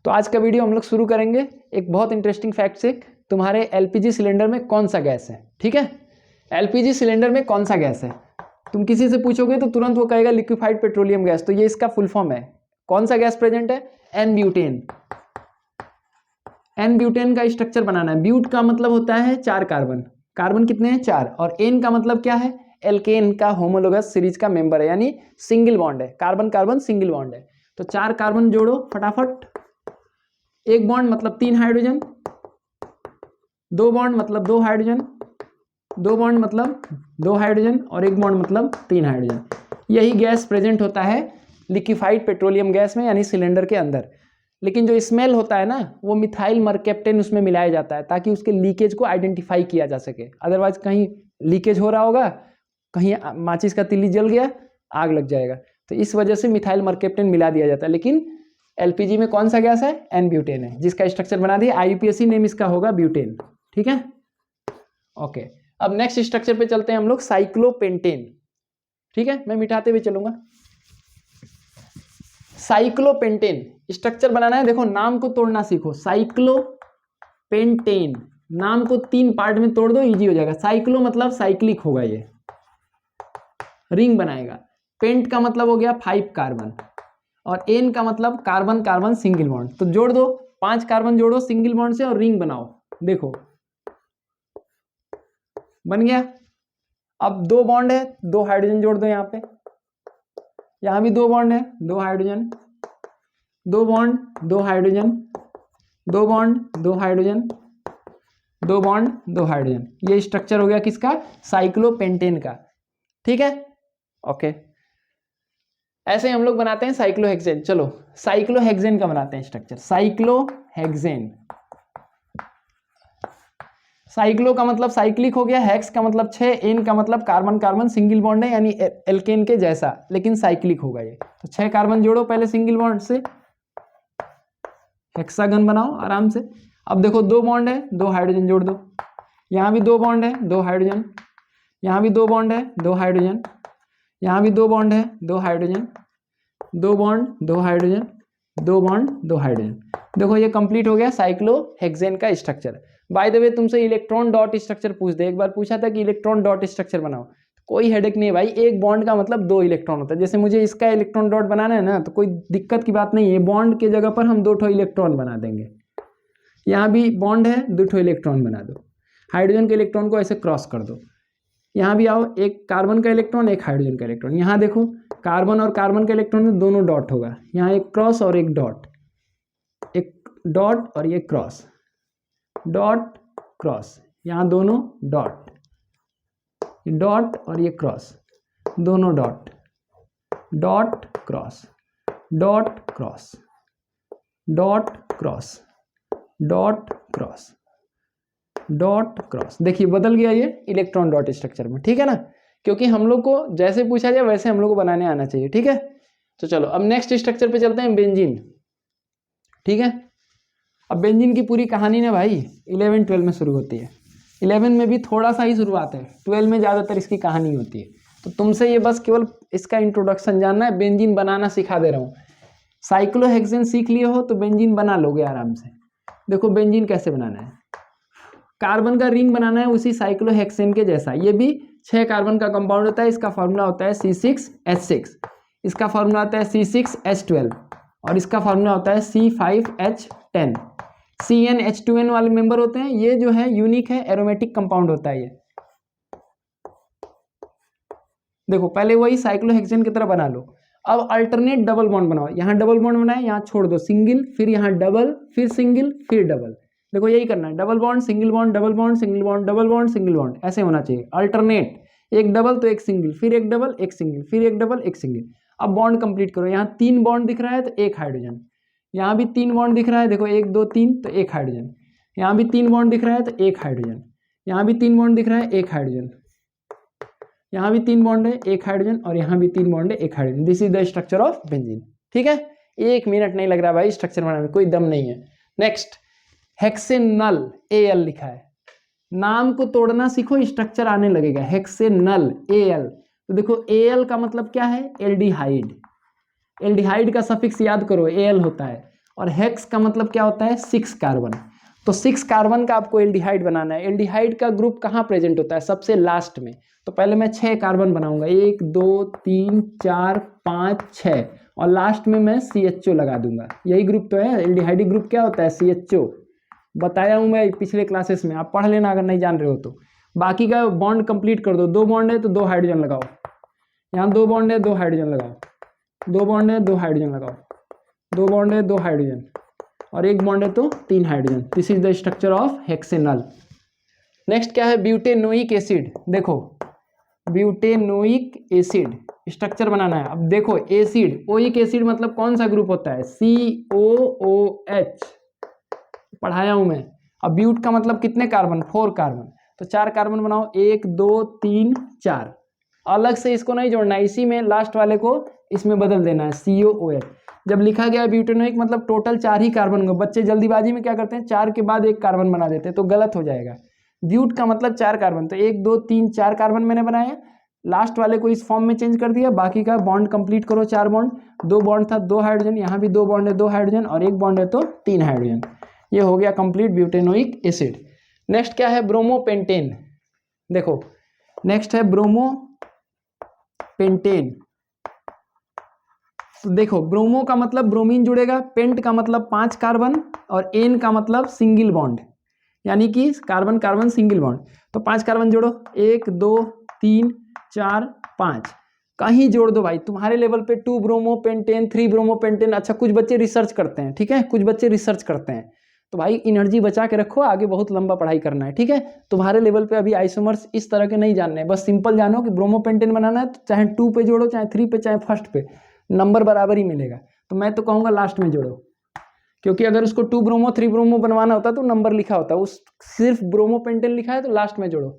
तो आज का वीडियो हम लोग शुरू करेंगे एक बहुत इंटरेस्टिंग फैक्ट से। तुम्हारे एलपीजी सिलेंडर में कौन सा गैस है, ठीक है। एलपीजी सिलेंडर में कौन सा गैस है, तुम किसी से पूछोगे तो तुरंत वो कहेगा लिक्विफाइड पेट्रोलियम गैस। तो ये इसका फुल फॉर्म है। कौन सा गैस प्रेजेंट है? N butane. एन ब्यूटेन का स्ट्रक्चर बनाना है। ब्यूट का मतलब होता है 4 कार्बन। कार्बन कितने हैं? 4। और एन का मतलब क्या है? एल्केन का होमोलोगस सीरीज का मेंबर है, यानी सिंगल बॉन्ड है। कार्बन कार्बन सिंगल बॉन्ड है। तो 4 कार्बन जोड़ो फटाफट। एक बॉन्ड मतलब 3 हाइड्रोजन, 2 बॉन्ड मतलब 2 हाइड्रोजन, 2 बॉन्ड मतलब 2 हाइड्रोजन और 1 बॉन्ड मतलब 3 हाइड्रोजन। यही गैस प्रेजेंट होता है लिक्विफाइड पेट्रोलियम गैस में, यानी सिलेंडर के अंदर। लेकिन जो स्मेल होता है ना, वो मिथाइल मरकेप्टेन उसमें मिलाया जाता है ताकि उसके लीकेज को आइडेंटिफाई किया जा सके। अदरवाइज कहीं लीकेज हो रहा होगा, कहीं माचिस का तिल्ली जल गया, आग लग जाएगा। तो इस वजह से मिथाइल मरकेप्टेन मिला दिया जाता है। लेकिन एलपीजी में कौन सा गैस है? एन ब्यूटेन है, जिसका स्ट्रक्चर बना दिया। आईयूपीएसी नेम इसका होगा ब्यूटेन, ठीक है। ओके, अब नेक्स्ट स्ट्रक्चर पे चलते हैं हम लोग, साइक्लोपेंटेन, ठीक है। मैं मिटाते हुए चलूंगा। साइक्लोपेंटेन स्ट्रक्चर बनाना है। देखो, नाम को तोड़ना सीखो। साइक्लोपेंटेन नाम को 3 पार्ट में तोड़ दो, इजी हो जाएगा। साइक्लो मतलब साइक्लिक होगा, ये रिंग बनाएगा। पेंट का मतलब हो गया 5 कार्बन, और एन का मतलब कार्बन कार्बन सिंगल बॉन्ड। तो जोड़ दो, 5 कार्बन जोड़ो सिंगल बॉन्ड से और रिंग बनाओ। देखो बन गया। अब 2 बॉन्ड है, 2 हाइड्रोजन जोड़ दो यहाँ पे। यहाँ भी 2 बॉन्ड है, 2 hydrogen, 2 bond 2 hydrogen, 2 bond 2 hydrogen, 2 bond 2 hydrogen. ये स्ट्रक्चर हो गया किसका? साइक्लोपेंटेन का, ठीक है। ओके, ऐसे ही हम लोग बनाते हैं साइक्लोहेक्सेन। चलो साइक्लोहेक्सेन का बनाते हैं स्ट्रक्चर। साइक्लोहेक्सेन, साइक्लो का मतलब साइक्लिक हो गया, हेक्स का मतलब 6, एन का मतलब कार्बन कार्बन सिंगल बॉन्ड है, यानी एल्केन के जैसा, लेकिन साइक्लिक होगा ये। तो 6 कार्बन जोड़ो पहले सिंगल बॉन्ड से, हेक्सागन बनाओ आराम से। अब देखो 2 बॉन्ड है, 2 हाइड्रोजन जोड़ दो। यहाँ भी 2 बॉन्ड है, 2 हाइड्रोजन, यहाँ भी 2 बॉन्ड है, 2 हाइड्रोजन, यहाँ भी 2 बॉन्ड है, 2 hydrogen, 2 bond 2 hydrogen, 2 bond 2 hydrogen. देखो ये कंप्लीट हो गया साइक्लोहेक्सेन का स्ट्रक्चर। बाय द वे, तुमसे इलेक्ट्रॉन डॉट स्ट्रक्चर पूछ दे। एक बार पूछा था कि इलेक्ट्रॉन डॉट स्ट्रक्चर बनाओ, कोई हेडेक नहीं है भाई। एक बॉन्ड का मतलब 2 इलेक्ट्रॉन होता है। जैसे मुझे इसका इलेक्ट्रॉन डॉट बनाना है ना, तो कोई दिक्कत की बात नहीं है। बॉन्ड के जगह पर हम 2 ठो इलेक्ट्रॉन बना देंगे। यहाँ भी बॉन्ड है, 2 ठो इलेक्ट्रॉन बना दो। हाइड्रोजन के इलेक्ट्रॉन को ऐसे क्रॉस कर दो। यहाँ भी आओ, एक कार्बन का इलेक्ट्रॉन, एक हाइड्रोजन का इलेक्ट्रॉन। यहाँ देखो, कार्बन और कार्बन का इलेक्ट्रॉन में दोनों डॉट होगा। यहाँ एक क्रॉस और एक डॉट, एक डॉट और ये क्रॉस, डॉट क्रॉस। यहाँ दोनों डॉट, डॉट और ये क्रॉस, दोनों dot, dot cross, dot cross, dot cross, dot cross, dot cross. देखिए बदल गया ये इलेक्ट्रॉन डॉट स्ट्रक्चर में, ठीक है ना। क्योंकि हम लोग को जैसे पूछा जाए वैसे हम लोग को बनाने आना चाहिए, ठीक है। तो चलो अब नेक्स्ट स्ट्रक्चर पे चलते हैं, बेंजीन, ठीक है। अब बेंजीन की पूरी कहानी ना भाई 11-12 में शुरू होती है। 11 में भी थोड़ा सा ही शुरुआत है, 12 में ज़्यादातर इसकी कहानी होती है। तो तुमसे ये बस केवल इसका इंट्रोडक्शन जानना है, बेंजीन बनाना सिखा दे रहा हूँ। साइक्लोहेक्सेन सीख लिए हो तो बेंजीन बना लोगे आराम से। देखो बेंजीन कैसे बनाना है। कार्बन का रिंग बनाना है उसी साइक्लोहेक्सेन के जैसा। ये भी 6 कार्बन का कंपाउंड होता है। इसका फॉर्मूला होता है C6H6, इसका फॉर्मूला होता है C6H12 और इसका फॉर्मूला होता है C5H10। CnH2n वाले मेंबर होते हैं। ये जो है यूनिक है, एरोमेटिक कंपाउंड होता है ये। देखो पहले वही साइक्लोहेक्सेन की तरह बना लो। अब अल्टरनेट डबल बॉन्ड बनाओ। यहाँ डबल बॉन्ड बनाए, यहाँ छोड़ दो सिंगल, फिर यहाँ डबल, फिर सिंगल, फिर डबल। देखो यही करना है, double bond single bond, double bond single bond, double bond single bond, ऐसे होना चाहिए। अल्टरनेट, एक डबल तो एक सिंगल, फिर एक डबल एक सिंगल, फिर एक डबल एक सिंगल। अब बॉन्ड कंप्लीट करो। यहाँ 3 बॉन्ड दिख रहा है तो 1 हाइड्रोजन, यहाँ भी 3 बॉन्ड दिख रहा है, देखो 1 2 3 तो 1 हाइड्रोजन, यहाँ भी 3 बॉन्ड दिख रहा है तो 1 हाइड्रोजन, यहाँ भी 3 बॉन्ड दिख रहा है 1 हाइड्रोजन, यहाँ भी 3 बॉन्ड है 1 हाइड्रोजन, और यहाँ भी 3 बॉन्ड है 1 hydrogen. This is the structure of benzene, ठीक है। 1 मिनट नहीं लग रहा भाई स्ट्रक्चर बनाने में, कोई दम नहीं है। नेक्स्ट, हेक्सेनल, Al लिखा है। नाम को तोड़ना सीखो, स्ट्रक्चर आने लगेगा। हेक्सेनल Al, तो देखो Al का मतलब क्या है? एल्डिहाइड। एल्डिहाइड का सफिक्स याद करो, Al होता है। और हेक्स का मतलब क्या होता है 6 कार्बन। तो 6 कार्बन का आपको एल्डिहाइड बनाना है। एल्डिहाइड का ग्रुप कहाँ प्रेजेंट होता है, सबसे लास्ट में। तो पहले मैं 6 कार्बन बनाऊंगा, 1 2 3 4 5 6, और लास्ट में मैं CHO लगा दूंगा। यही ग्रुप तो है एल्डिहाइड ग्रुप। क्या होता है CHO, बताया हूं मैं पिछले क्लासेस में, आप पढ़ लेना अगर नहीं जान रहे हो तो। बाकी का बॉन्ड कंप्लीट कर दो। 2 बॉन्ड है तो 2 हाइड्रोजन लगाओ, यहाँ 2 बॉन्ड है 2 हाइड्रोजन लगाओ, 2 बॉन्ड है 2 हाइड्रोजन लगाओ, 2 बॉन्ड है 2 हाइड्रोजन, और 1 बॉन्ड है तो 3 hydrogen. This is the structure of hexanal. Next क्या है, ब्यूटेनोइक एसिड। देखो ब्यूटेनोइक एसिड स्ट्रक्चर बनाना है। अब देखो एसिड, ओइक एसिड मतलब कौन सा ग्रुप होता है, COOH, पढ़ाया हूं मैं। अब ब्यूट का मतलब कितने कार्बन, 4 कार्बन, तो 4 कार्बन बनाओ, 1 2 3 4। अलग से इसको नहीं जोड़ना है, इसी में लास्ट वाले को इसमें बदल देना है COOH। जब लिखा गया ब्यूटेनोइक मतलब टोटल 4 ही कार्बन होंगे। बच्चे जल्दीबाजी में क्या करते हैं, 4 के बाद 1 कार्बन बना देते हैं, तो गलत हो जाएगा। ब्यूट का मतलब 4 कार्बन, तो 1 2 3 4 कार्बन मैंने बनाया, लास्ट वाले को इस फॉर्म में चेंज कर दिया। बाकी का बॉन्ड कंप्लीट करो, 4 बॉन्ड, 2 बॉन्ड था 2 हाइड्रोजन, यहाँ भी 2 बॉन्ड है 2 हाइड्रोजन, और 1 बॉन्ड है तो 3 हाइड्रोजन। ये हो गया कंप्लीट ब्यूटेनोइक एसिड। नेक्स्ट क्या है, ब्रोमोपेंटेन। देखो नेक्स्ट है ब्रोमोपेंटेन। तो देखो ब्रोमो का मतलब ब्रोमीन जुड़ेगा, पेंट का मतलब 5 कार्बन, और एन का मतलब सिंगल बॉन्ड, यानी कि कार्बन कार्बन सिंगल बॉन्ड। तो 5 कार्बन जोड़ो, 1 2 3 4 5, कहीं जोड़ दो भाई। तुम्हारे लेवल पे 2 ब्रोमोपेंटेन 3 ब्रोमोपेंटेन। अच्छा कुछ बच्चे रिसर्च करते हैं, ठीक है, कुछ बच्चे रिसर्च करते हैं, तो भाई एनर्जी बचा के रखो, आगे बहुत लंबा पढ़ाई करना है, ठीक है। तुम्हारे लेवल पे अभी आइसोमर्स इस तरह के नहीं जानने हैं, बस सिंपल जानो कि ब्रोमोपेंटेन बनाना है तो चाहे 2 पे जोड़ो, चाहे 3 पे, चाहे फर्स्ट पे, नंबर बराबर ही मिलेगा। तो मैं तो कहूँगा लास्ट में जोड़ो, क्योंकि अगर उसको 2 ब्रोमो 3 ब्रोमो बनवाना होता तो नंबर लिखा होता, उस सिर्फ ब्रोमोपेंटेन लिखा है तो लास्ट में जोड़ो,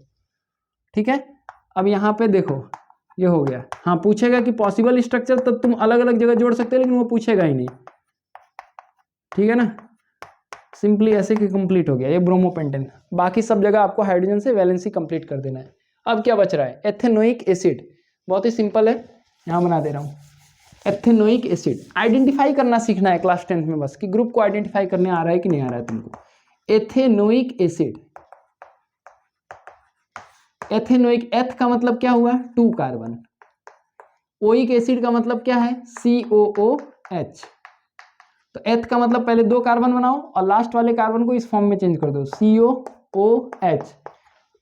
ठीक है। अब यहाँ पे देखो ये हो गया। हाँ पूछेगा कि पॉसिबल स्ट्रक्चर, तब तुम अलग अलग जगह जोड़ सकते हो, लेकिन वो पूछेगा ही नहीं, ठीक है ना। सिंपली ऐसे कि कंप्लीट हो गया ये ब्रोमोपेंटेन। बाकी सब जगह आपको हाइड्रोजन से वैलेंसी कंप्लीट कर देना है। अब क्या बच रहा है, एथेनोइक एसिड। बहुत ही सिंपल है, यहाँ बना दे रहा हूँ। एथेनोइक एसिड आइडेंटिफाई करना सीखना है क्लास 10th में बस, कि ग्रुप को आइडेंटिफाई करने आ रहा है कि नहीं आ रहा है तुमको। एथेनोइक एसिड, एथेनोइक, एथ का मतलब क्या हुआ 2 कार्बन, ओइक एसिड का मतलब क्या है COOH। तो एथ का मतलब पहले 2 कार्बन बनाओ और लास्ट वाले कार्बन को इस फॉर्म में चेंज कर दो, COOH।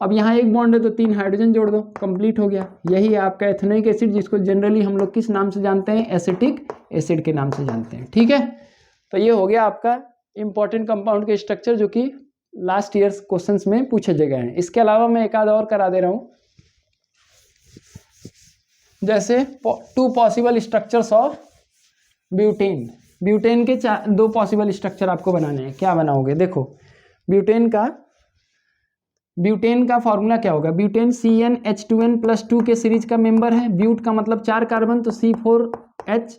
अब यहाँ 1 बॉन्ड है तो 3 हाइड्रोजन जोड़ दो, कंप्लीट हो गया। यही है आपका एथेनोइक एसिड, जिसको जनरली हम लोग किस नाम से जानते हैं, एसिटिक एसिड के नाम से जानते हैं, ठीक है। तो ये हो गया आपका इंपॉर्टेंट कंपाउंड के स्ट्रक्चर, जो कि लास्ट ईयर्स क्वेश्चंस में पूछे गए हैं। इसके अलावा मैं एक आध और करा दे रहा हूँ, जैसे 2 possible structures of butane. Butane के 2 पॉसिबल स्ट्रक्चर आपको बनाने हैं। क्या बनाओगे, देखो ब्यूटेन का फॉर्मूला क्या होगा, ब्यूटेन CnH2n+2 के सीरीज का मेंबर है। ब्यूट का मतलब 4 कार्बन, तो C4H,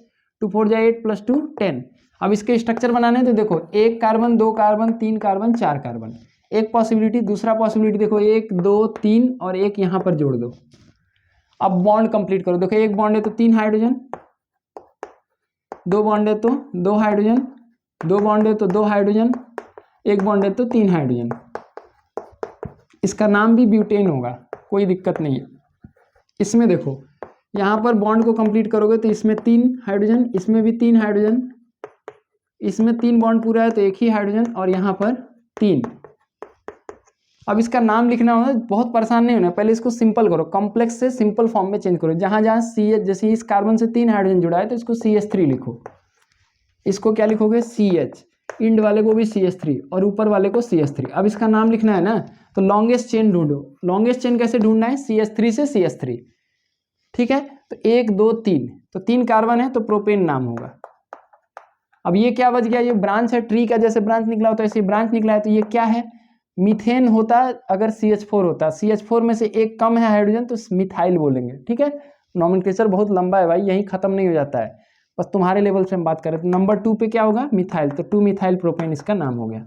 2 4 जा 8 + 2 10। अब इसके स्ट्रक्चर बनाने हैं तो देखो 1 कार्बन 2 कार्बन 3 कार्बन 4 कार्बन, एक पॉसिबिलिटी। दूसरा पॉसिबिलिटी देखो 1 2 3 और 1 यहाँ पर जोड़ दो। अब बॉन्ड कंप्लीट करो, देखो 1 बॉन्ड है तो 3 हाइड्रोजन, 2 बॉन्ड है तो 2 हाइड्रोजन, 2 बॉन्ड है तो 2 हाइड्रोजन, 1 बॉन्ड है तो 3 हाइड्रोजन। इसका नाम भी ब्यूटेन होगा, कोई दिक्कत नहीं है। इसमें देखो यहाँ पर बॉन्ड को कंप्लीट करोगे तो इसमें 3 हाइड्रोजन, इसमें भी 3 हाइड्रोजन, इसमें 3 बॉन्ड पूरा है तो 1 ही हाइड्रोजन, और यहाँ पर 3। अब इसका नाम लिखना होगा, बहुत परेशान नहीं होना, पहले इसको सिंपल करो, कॉम्प्लेक्स से सिंपल फॉर्म में चेंज करो। जहाँ जहाँ CH, जैसे इस कार्बन से 3 हाइड्रोजन जुड़ा है तो इसको CH3 लिखो। इसको क्या लिखोगे CH, इंड वाले को भी CH3 और ऊपर वाले को CH3। अब इसका नाम लिखना है ना, तो लॉन्गेस्ट चेन ढूंढो। लॉन्गेस्ट चेन कैसे ढूंढना है, CH3 से CH3, ठीक है। तो 1 2 3, तो 3 कार्बन है तो प्रोपेन नाम होगा। अब ये क्या बच गया, ये ब्रांच है, ट्री का जैसे ब्रांच निकला होता है ऐसे ब्रांच निकला है, तो ये क्या है, मीथेन होता अगर CH4 होता। CH4 में से एक कम है हाइड्रोजन तो मिथाइल बोलेंगे, ठीक है। नॉमेनक्लेचर बहुत लंबा है भाई, यहीं खत्म नहीं हो जाता है, बस तुम्हारे लेवल से हम बात करें। तो नंबर 2 पे क्या होगा, मिथाइल, तो 2 मिथाइल प्रोपेन इसका नाम हो गया,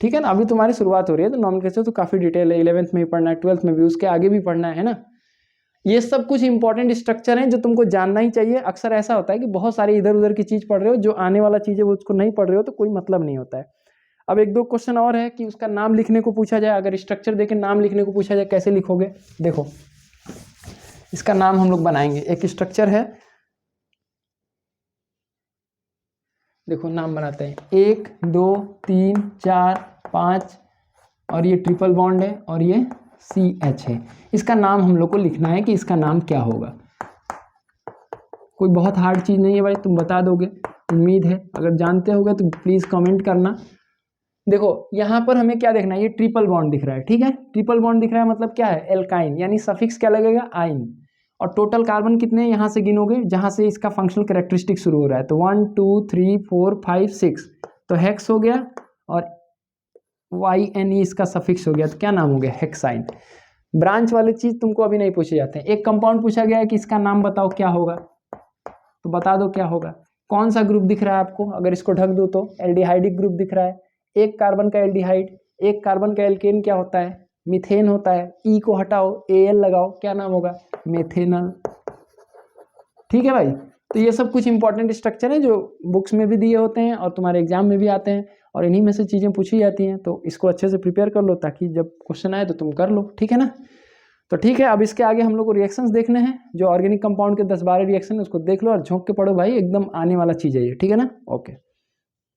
ठीक है ना। अभी तुम्हारी शुरुआत हो रही है, तो नॉमेनक्लेचर तो काफ़ी डिटेल है, 11th में भी पढ़ना है, 12th में भी, उसके आगे भी पढ़ना है ना। ये सब कुछ इंपॉर्टेंट स्ट्रक्चर हैं जो तुमको जानना ही चाहिए। अक्सर ऐसा होता है कि बहुत सारे इधर उधर की चीज़ पढ़ रहे हो, जो आने वाला चीज़ है वो उसको नहीं पढ़ रहे हो तो कोई मतलब नहीं होता है। अब एक दो क्वेश्चन और है कि उसका नाम लिखने को पूछा जाए, अगर स्ट्रक्चर देके नाम लिखने को पूछा जाए कैसे लिखोगे। देखो इसका नाम हम लोग बनाएंगे, एक स्ट्रक्चर है, देखो नाम बनाते हैं, 1 2 3 4 5 और ये ट्रिपल बॉन्ड है और ये CH है। इसका नाम हम लोग को लिखना है कि इसका नाम क्या होगा। कोई बहुत हार्ड चीज़ नहीं है भाई, तुम बता दोगे उम्मीद है। अगर जानते होगे तो प्लीज़ कमेंट करना। देखो यहाँ पर हमें क्या देखना है, ये ट्रिपल बॉन्ड दिख रहा है, ठीक है। ट्रिपल बॉन्ड दिख रहा है मतलब क्या है, एल्काइन, यानी सफिक्स क्या लगेगा, आइन। और टोटल कार्बन कितने यहाँ से गिनोगे जहाँ से इसका फंक्शनल कैरेक्टरिस्टिक शुरू हो रहा है, तो 1 2 3 4 5 6, तो हेक्स हो गया और YNE इसका सफिक्स हो गया, तो क्या नाम हो गया, हेक्साइन। ब्रांच वाली चीज़ तुमको अभी नहीं पूछे जाते हैं। एक कंपाउंड पूछा गया है कि इसका नाम बताओ क्या होगा, तो बता दो क्या होगा। कौन सा ग्रुप दिख रहा है आपको, अगर इसको ढक दो तो एल्डिहाइडिक ग्रुप दिख रहा है। एक कार्बन का एल्डिहाइड, एक कार्बन का एल्केन क्या होता है, मीथेन होता है। ई को हटाओ, Al लगाओ, क्या नाम होगा, मेथेनल। ठीक है भाई, तो ये सब कुछ इंपॉर्टेंट स्ट्रक्चर है जो बुक्स में भी दिए होते हैं और तुम्हारे एग्जाम में भी आते हैं, और इन्हीं में से चीज़ें पूछी जाती हैं। तो इसको अच्छे से प्रिपेयर कर लो ताकि जब क्वेश्चन आए तो तुम कर लो, ठीक है ना। तो ठीक है, अब इसके आगे हम लोग को रिएक्शंस देखने हैं, जो ऑर्गेनिक कंपाउंड के 10-12 रिएक्शन उसको देख लो और झोंक के पढ़ो भाई, एकदम आने वाला चीज़ है ये, ठीक है ना। ओके।